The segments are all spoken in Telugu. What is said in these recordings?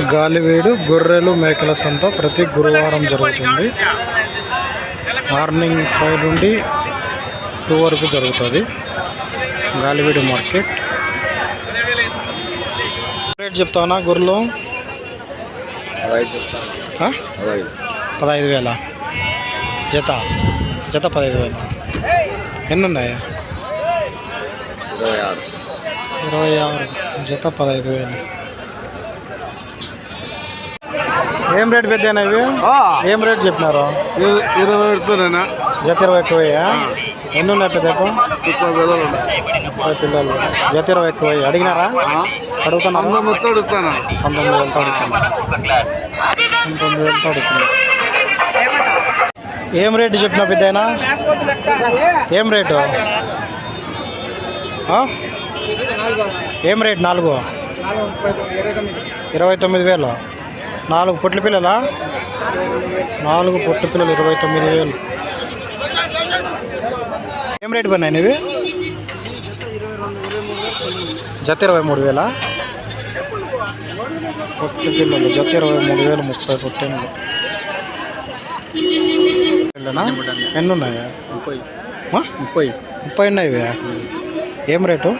గాలివీడు గొర్రెలు మేకల సంత ప్రతి గురువారం జరుగుతుంది. మార్నింగ్ 5 నుండి 2 వరకు జరుగుతుంది. గాలివీడు మార్కెట్. రేట్ చెప్తానా గొర్రెలు? 15,000 జత. జత 15,000. ఎన్ని ఉన్నాయా? 26 జత 15,000. ఏం రేట్ పెద్దనా ఇవి? ఏం రేట్ చెప్పినారు? 20 పెడుతున్నా. జత 20 ఎక్కువయ్యా? ఎన్ని ఉన్నాయి పెద్ద? 30 పిల్లలు. జత 20 ఎక్కువయ్యా? అడిగినారా? అడుగుతున్నా. మొత్తం అడుగుతాను. 19,000 అడుగుతున్నా. 19,000 అడుగుతున్నా. ఏం రేటు చెప్పిన పెద్దయినా? ఏం రేటు? ఏం రేటు? 29,000. 4 పొట్ల పిల్లలా? 4 పొట్ల పిల్లలు 29,000. ఏం రేటు పడినాయి ఇవి? జత 23,000. పొట్ల పిల్లలు జత 23,000. 30 పొట్టెన్లు. ఎన్ని ఉన్నాయా? 30 ఉన్నాయి ఇవి. ఏం రేటు?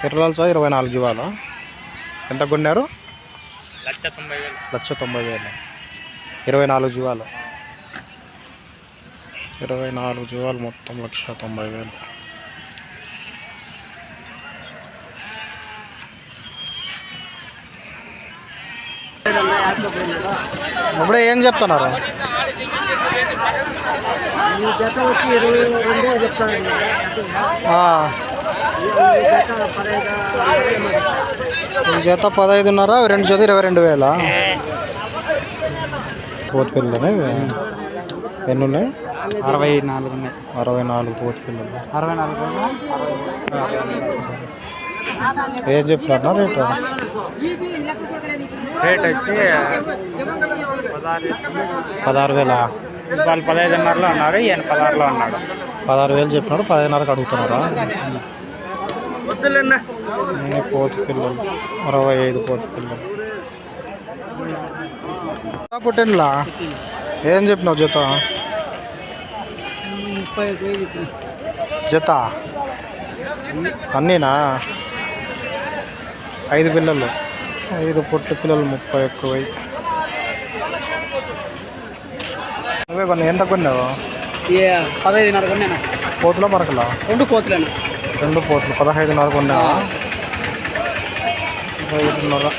24 జీవాలు. ఎంత కొన్నారు? 1,90,000. 24 జీవాలు. 24 జీవాలు మొత్తం 1,90,000. ఇప్పుడే ఏం చెప్తున్నారు? జత 15,500. 2 జత 22,000. పోతు పిల్లలు ఎన్ని ఉన్నాయి? 64 ఉన్నాయి. 64 పోతు పిల్లలు. ఏం చెప్తున్నా రేటు? రేట్ వచ్చి 16,000. వాళ్ళు 15,500లో ఉన్నారు. ఈయన 16లో ఉన్నాడు. 16,000 చెప్పినాడు. 15,500 అడుగుతున్నారా? పోతు పిల్లలు 65 పోతు పిల్లలు. పుట్టినలా ఏం చెప్పినావు జత? జత అన్నీనా? 5 పిల్లలు. 5 పొట్ల పిల్లలు 31,000. నువ్వే కొన్ని ఎంత కొన్నావు? 15,500 కొన్నాను. పోతులో మరకలా? 2 కోతులను. 2 పోతులు 15,500 కొన్నావా? 15,500.